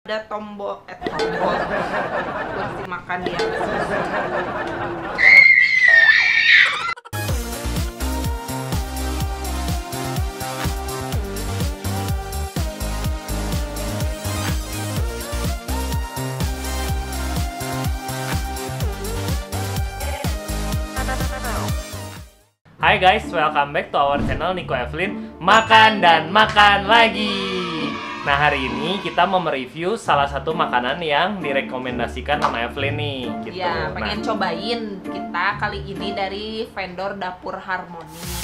Ada tombol kursi makan dia. Hai guys, welcome back to our channel Nico Evelyn Makan dan Makan Lagi. Nah, hari ini kita mau mereview salah satu makanan yang direkomendasikan sama Evelyn nih gitu. Ya, pengen cobain kita kali ini dari vendor Dapur Harmoni.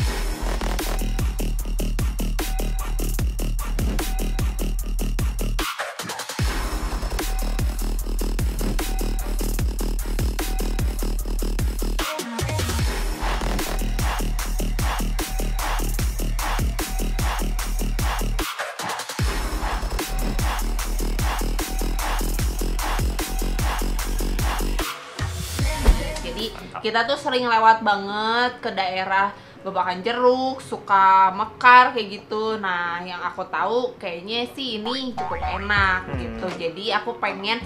Kita tuh sering lewat banget ke daerah Babakan Jeruk, suka Mekar kayak gitu. Nah, yang aku tahu kayaknya sih ini cukup enak gitu. Jadi aku pengen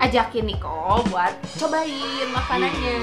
ajakin Niko buat cobain makanannya.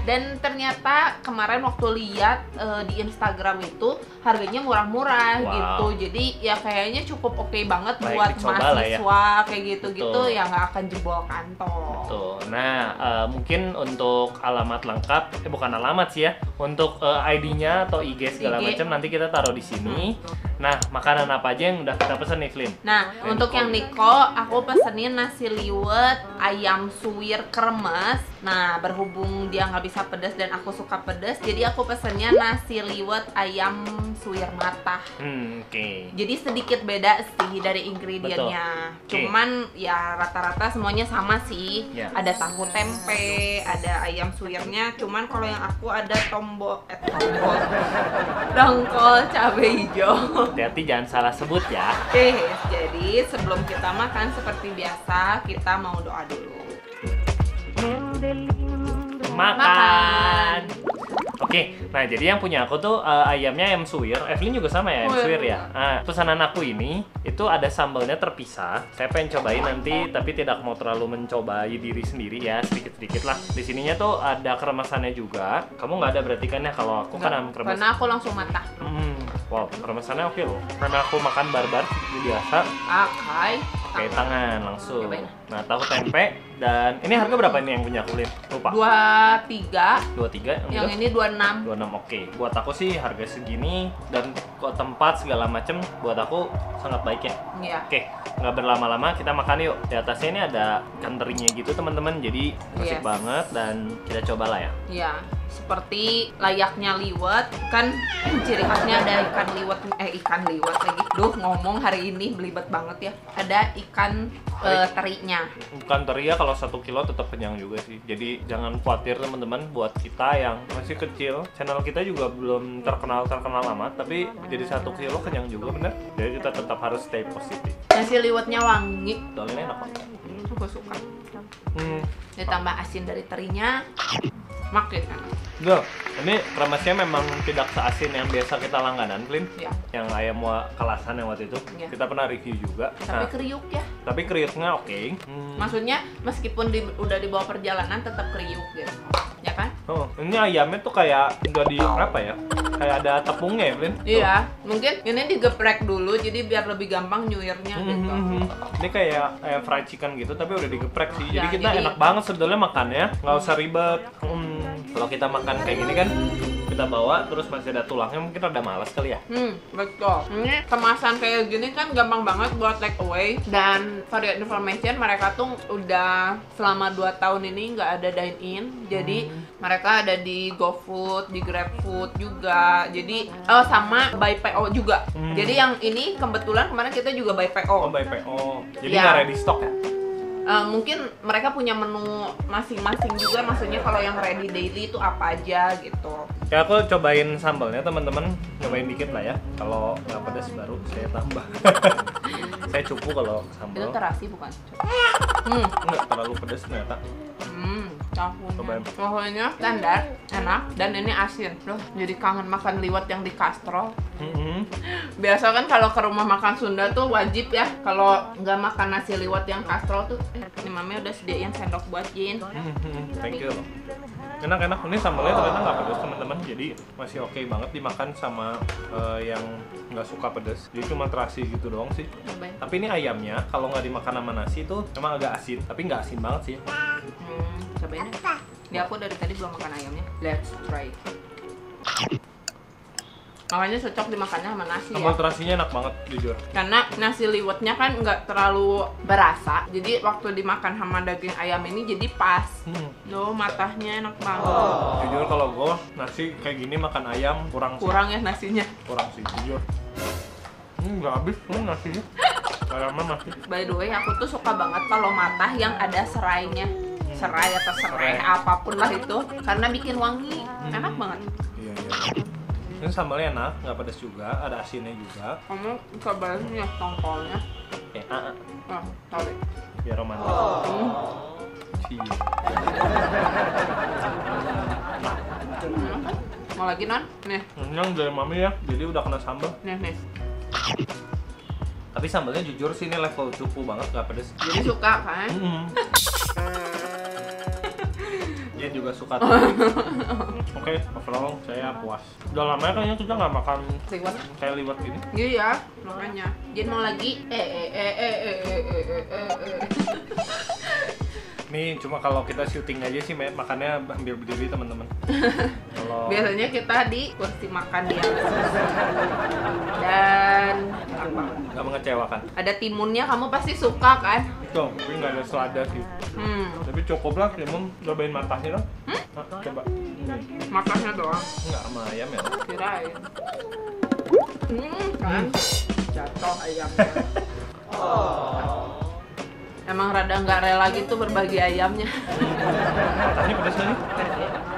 Dan ternyata kemarin waktu lihat di Instagram itu harganya murah-murah gitu. Jadi ya kayaknya cukup oke banget buat mahasiswa ya. Kayak gitu-gitu ya nggak akan jebol kantong. Betul. Nah, mungkin untuk alamat lengkap, bukan alamat sih ya, untuk ID-nya atau IG segala macam nanti kita taruh di sini. Nah, makanan apa aja yang udah kita pesen nih, Flynn? Nah, untuk yang Niko, aku pesenin nasi liwet ayam suwir kremes. Nah, berhubung dia nggak bisa pedas dan aku suka pedas, jadi aku pesennya nasi liwet ayam suwir matah. Oke. Jadi sedikit beda sih dari ingredientnya. Cuman ya rata-rata semuanya sama sih. Ada tahu tempe, ada ayam suwirnya. Cuman kalau yang aku ada dongkol cabai hijau. Hati-hati jangan salah sebut ya. Oke, jadi sebelum kita makan seperti biasa, kita mau doa dulu. Makan. Oke, nah jadi yang punya aku tuh ayamnya ayam suwir. Evelyn juga sama ya, ayam suwir ya. Nah, pesanan aku ini itu ada sambalnya terpisah. Saya pengen cobain nanti, tapi tidak mau terlalu mencobai diri sendiri ya, sedikit-sedikit lah. Di sininya tuh ada kremesannya juga. Kamu nggak ada berarti kan ya? Kalau aku kan kremes. Karena aku langsung matah. Wow, kremesannya oke loh. Karena aku makan barbar biasa. Pakai tangan langsung. Nah, tahu tempe dan ini harga berapa ini yang punya aku lihat? Lupa. 23. 23 yang ini 26. 26 oke. Buat aku sih harga segini dan kok tempat segala macem buat aku sangat baik ya. Iya. Oke, nggak berlama-lama kita makan yuk. Di atasnya ini ada ikan terinya gitu teman-teman. Jadi asik banget dan kita cobalah ya. Iya. Seperti layaknya liwet kan ciri khasnya ada ikan liwet lagi. Duh, ngomong hari ini belibet banget ya. Ada ikan terinya. Bukan teri ya, kalau 1 kilo tetap kenyang juga sih. Jadi jangan khawatir teman-teman, buat kita yang masih kecil, channel kita juga belum terkenal amat, tapi jadi 1 kilo kenyang juga bener. Jadi kita tetap harus stay positif. Nasi liwetnya wangi. Soalnya enak kok. Aku suka. Ditambah asin dari terinya. Makin enak. Duh, ini kremesnya memang tidak seasin yang biasa kita langganan, Flynn. Ya. Yang ayam kelasan yang waktu itu. Ya. Kita pernah review juga. Tapi kriuk ya. Tapi kriuknya oke. Maksudnya meskipun udah dibawa perjalanan tetap kriuk gitu. Ya kan? Oh, ini ayamnya tuh kayak udah di apa ya? Kayak ada tepungnya ya, Flynn? Iya, mungkin ini digeprek dulu jadi biar lebih gampang nyuirnya gitu. Ini kayak fried chicken gitu tapi udah digeprek sih. Jadi kita enak banget sebetulnya makannya, nggak usah ribet. Kalau kita makan kayak gini kan kita bawa terus masih ada tulangnya, mungkin rada malas kali ya. Betul. Ini kemasan kayak gini kan gampang banget buat take away. Dan for your information, mereka tuh udah selama 2 tahun ini nggak ada dine in. Jadi mereka ada di GoFood, di GrabFood juga. Jadi sama by PO juga. Jadi yang ini kebetulan kemarin kita juga by PO. Oh, by PO. Jadi nggak ready stock ya? Mungkin mereka punya menu masing-masing juga, maksudnya kalau yang ready daily itu apa aja gitu. Ya aku cobain sambalnya teman-teman, cobain dikit lah ya. Kalau nggak pedas baru saya tambah. Saya cupu kalau sambal. Itu terasi bukan? Nggak terlalu pedas ternyata. Cobain. Tahunya standar, enak, dan ini asin. Loh, jadi kangen makan liwet yang di kastrol. Biasa kan kalau ke rumah makan Sunda tuh wajib ya, kalau nggak makan nasi liwet yang kastrol tuh, ini mami udah sediain sendok buat Jin. Thank you. Enak-enak, ini sambalnya ternyata nggak pedas teman-teman, jadi masih oke banget dimakan sama yang nggak suka pedas. Jadi cuma terasi gitu doang sih. Cobain. Tapi ini ayamnya kalau nggak dimakan sama nasi tuh emang agak asin, tapi nggak asin banget sih. Cobain deh. Ya aku dari tadi belum makan ayamnya. Let's try. Makanya cocok dimakannya sama nasi Sambal ya. terasinya enak banget jujur. Karena nasi liwetnya kan nggak terlalu berasa, jadi waktu dimakan sama daging ayam ini jadi pas. Loh, matahnya enak banget. Jujur kalau gue nasi kayak gini makan ayam kurang sih. Kurang ya nasinya. Kurang sih jujur. Nggak habis nasinya. Ayamnya masih. By the way, aku tuh suka banget kalau matah yang ada serainya. Serai atau serai, apapun lah itu, karena bikin wangi. Enak banget. Iya. Ini sambalnya enak, nggak pedas juga, ada asinnya juga. Kamu cobain ya tongkolnya. Tahu deh. Biar romantis. Cie. Mau lagi non? Nih, Yang dari mami ya, jadi udah kena sambal. nih. Tapi sambalnya jujur sih ini level cupu banget, nggak pedas. Jadi suka kan? Dia juga suka tuh. Oke, overall saya puas. Udah lama ya kayaknya kita nggak makan Liwet. kayak liwet gini. Iya, makanya. Jin mau lagi? Nih cuma kalau kita syuting aja sih makannya sambil berdiri teman-teman. Kalau Biasanya kita di kursi makan dia. Dan enak banget. nggak mengecewakan. Ada timunnya, kamu pasti suka kan? Tuh, tapi nggak ada selada sih. Tapi cukup lah, timun cobain matahnya dong. Coba. Matahnya doang. Nggak sama ayam ya? Kirain. Kan? Jatuh ayamnya. Emang rada nggak rela gitu berbagi ayamnya. Matahnya pedas nggak nih?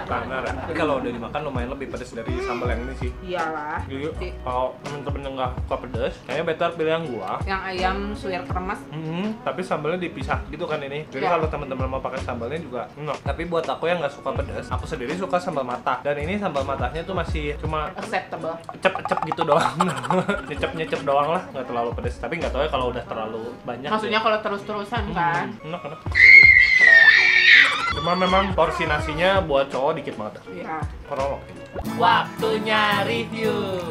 Benar ya? Tapi kalau udah dimakan lumayan lebih pedas dari sambal yang ini sih. Iyalah. Jadi kalau temen-temen yang nggak suka pedas, kayaknya better pilih yang gua. Yang ayam suwir kremes. Tapi sambalnya dipisah gitu kan ini. Jadi Ya. kalau teman-teman mau pakai sambalnya juga enak. Tapi buat aku yang nggak suka pedas, aku sendiri suka sambal matah. Dan ini sambal matahnya tuh masih cuma Acceptable. ecep-ecep gitu doang. Nyecep-nyecep doang lah, nggak terlalu pedas. Tapi nggak tahu ya kalau udah terlalu banyak. Maksudnya ya. kalau terus-terusan kan? Enak. Cuma memang porsi nasinya buat cowok dikit banget. Iya. Kalau waktunya review.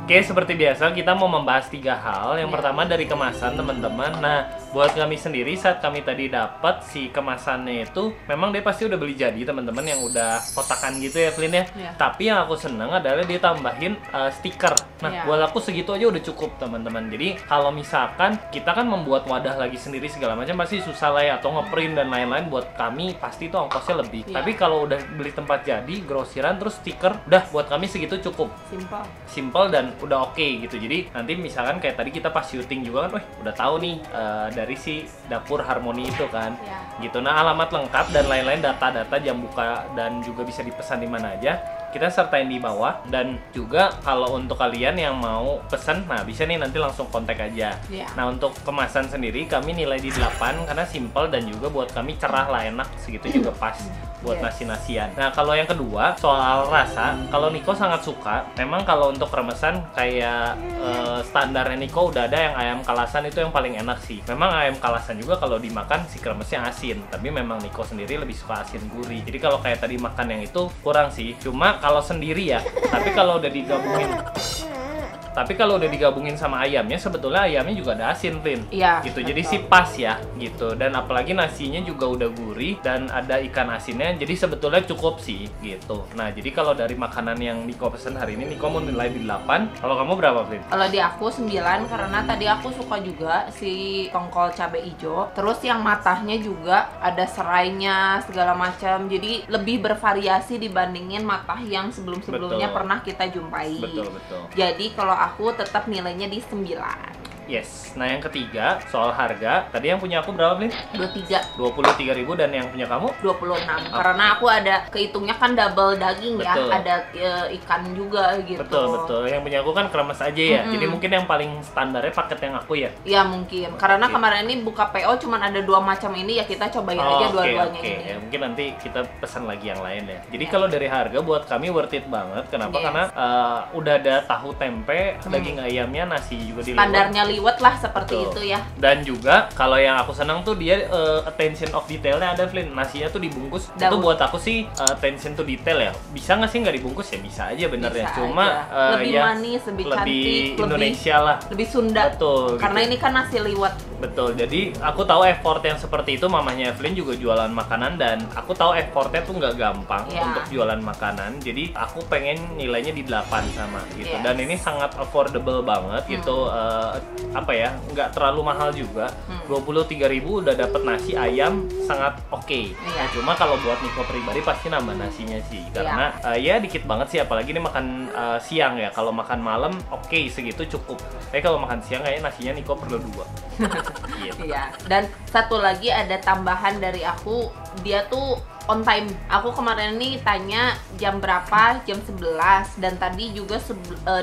Oke, seperti biasa kita mau membahas 3 hal. Yang pertama dari kemasan teman-teman. Nah, buat kami sendiri saat kami tadi dapat si kemasannya itu, memang dia pasti udah beli jadi teman-teman yang udah kotakan gitu ya, Flynn ya. Iya. Tapi yang aku seneng adalah dia tambahin stiker. Nah, Iya. buat aku segitu aja udah cukup teman-teman. Jadi kalau misalkan kita kan membuat wadah lagi sendiri segala macam pasti susah lah ya, atau ngeprint dan lain-lain, buat kami pasti itu ongkosnya lebih. Iya. Tapi kalau udah beli tempat jadi, grosiran terus stiker, udah buat kami segitu cukup. Simple dan udah oke gitu. Jadi nanti misalkan kayak tadi kita pas syuting juga kan, udah tahu nih dari si dapur Harmoni itu kan, gitu. Nah, alamat lengkap dan lain-lain, data-data jam buka dan juga bisa dipesan di mana aja kita sertain di bawah. Dan juga kalau untuk kalian yang mau pesan, nah bisa nih nanti langsung kontak aja. Nah, untuk kemasan sendiri kami nilai di 8 karena simple dan juga buat kami cerah lah, enak, segitu juga pas buat nasi-nasian. Nah, kalau yang kedua soal rasa, kalau Niko sangat suka. Memang kalau untuk remesan kayak standarnya Niko udah ada yang ayam kalasan, itu yang paling enak sih. Memang ayam kalasan juga kalau dimakan si kremesnya asin, tapi memang Niko sendiri lebih suka asin gurih. Jadi kalau kayak tadi makan yang itu kurang sih. Cuma kalau sendiri ya, tapi kalau udah digabungin sama ayamnya, sebetulnya ayamnya juga ada asin, Vin. Iya. Gitu. Jadi sih pas ya, gitu. Dan apalagi nasinya juga udah gurih dan ada ikan asinnya. Jadi sebetulnya cukup sih, gitu. Nah, jadi kalau dari makanan yang Niko pesen hari ini, Niko mau nilai di 8. Kalau kamu berapa, Vin? Kalau di aku 9 karena tadi aku suka juga si tongkol cabai hijau. Terus yang matahnya juga ada serainya segala macam. Jadi lebih bervariasi dibandingin matah yang sebelum-sebelumnya Betul. pernah kita jumpai. Betul. Jadi kalau aku tetap nilainya di 9. Yes. Nah yang ketiga soal harga. Tadi yang punya aku berapa, Blin? 23. 23.000 dan yang punya kamu? 26. Karena aku ada kehitungnya kan double daging ya, Betul. ada ikan juga gitu. Betul. Yang punya aku kan kremes aja ya. Jadi mungkin yang paling standarnya paket yang aku ya. Ya mungkin. Karena kemarin ini buka PO cuman ada 2 macam ini ya, kita cobain aja dua-duanya Oke. ini. Ya, mungkin nanti kita pesan lagi yang lain ya. Jadi kalau dari harga buat kami worth it banget. Kenapa? Yes. Karena udah ada tahu tempe, daging ayamnya, nasi juga di luar. Standarnya liwet lah seperti Betul. itu ya. Dan juga kalau yang aku senang tuh dia attention of detailnya ada, Flynn. Nasinya tuh dibungkus. Itu Daun. buat aku sih attention to detail ya. Bisa nggak sih nggak dibungkus ya? Bisa aja bener ya. Bisa Cuma aja. Lebih ya, manis, lebih lebih cantik, Indonesia lah. lebih Sunda. Betul. Karena gitu. ini kan nasi liwet. Betul, jadi aku tahu effort yang seperti itu mamanya Evelyn juga jualan makanan dan aku tahu effortnya tuh nggak gampang Iya. untuk jualan makanan. Jadi aku pengen nilainya di 8 sama gitu. Yes. Dan ini sangat affordable banget gitu. Apa ya, nggak terlalu mahal juga. 23.000 udah dapet nasi ayam sangat oke. Iya. Nah, cuma kalau buat Niko pribadi pasti nambah nasinya sih karena ya dikit banget sih, apalagi ini makan siang ya. Kalau makan malam oke, segitu cukup. Tapi kalau makan siang kayaknya nasinya Niko perlu 2. Gitu. Iya. Dan satu lagi ada tambahan dari aku, dia tuh on time. Aku kemarin nih tanya jam berapa, jam 11, dan tadi juga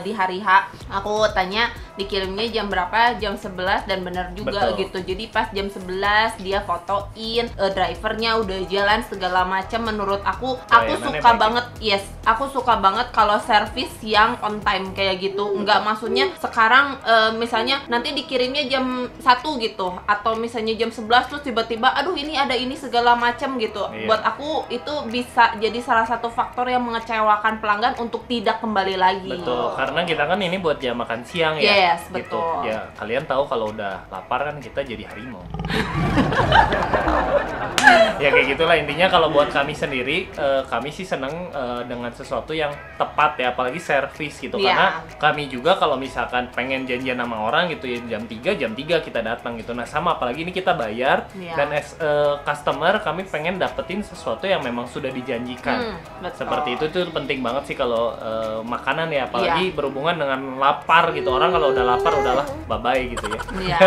di hari H aku tanya dikirimnya jam berapa, jam 11, dan bener juga. Betul. Gitu. Jadi pas jam 11 dia fotoin drivernya udah jalan segala macam. Menurut aku Pelayanannya suka baik. banget. Yes, aku suka banget kalau servis yang on time kayak gitu. Enggak, maksudnya sekarang misalnya nanti dikirimnya jam 1 gitu, atau misalnya jam 11 terus tiba-tiba aduh ini ada ini segala macam gitu. Iya. Buat aku itu bisa jadi salah satu faktor yang mengecewakan pelanggan untuk tidak kembali lagi. Betul, karena kita kan ini buat jam makan siang ya. Yes, gitu. betul. Ya, kalian tahu kalau udah lapar kan kita jadi harimau. Ya kayak gitulah intinya. Kalau buat kami sendiri, kami sih seneng dengan sesuatu yang tepat ya, apalagi servis gitu. Iya. Karena kami juga kalau misalkan pengen janjian sama orang gitu ya jam 3 kita datang gitu. Nah sama, apalagi ini kita bayar Iya. dan as customer kami pengen dapetin sesuatu yang memang sudah dijanjikan. Betul. Seperti itu tuh penting banget sih kalau makanan ya, apalagi Iya. berhubungan dengan lapar gitu. Orang kalau udah lapar udahlah bye-bye gitu ya. Iya.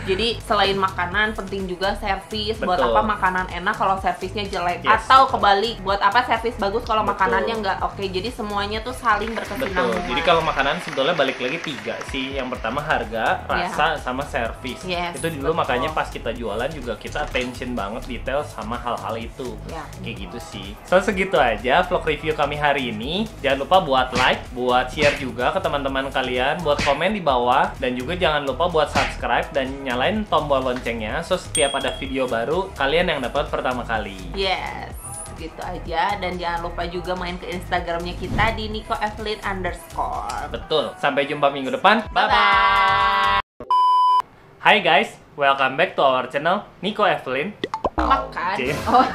Jadi selain makanan penting juga servis. Buat Betul. apa makanan enak kalau servisnya jelek? Yes. Atau kebalik, buat apa servis bagus kalau Betul. makanannya nggak oke? Jadi semuanya tuh saling Betul. berkesinambungan. Jadi kalau makanan sebetulnya balik lagi 3 sih. Yang pertama harga, rasa, sama servis. Yes, Itu dulu betul. makanya pas kita jualan juga kita attention banget detail sama hal-hal itu. Ya. Kayak gitu sih. So segitu aja vlog review kami hari ini. Jangan lupa buat like, buat share juga ke teman-teman kalian, buat komen di bawah, dan juga jangan lupa buat subscribe dan nyalain tombol loncengnya. So setiap ada video baru kalian yang dapat pertama kali. Yes, gitu aja. Dan jangan lupa juga main ke Instagramnya kita di @niko_evelyn_. Betul. Sampai jumpa minggu depan. Bye-bye. Hai guys, welcome back to our channel Niko Evelyn. Makan. Cie. Oh.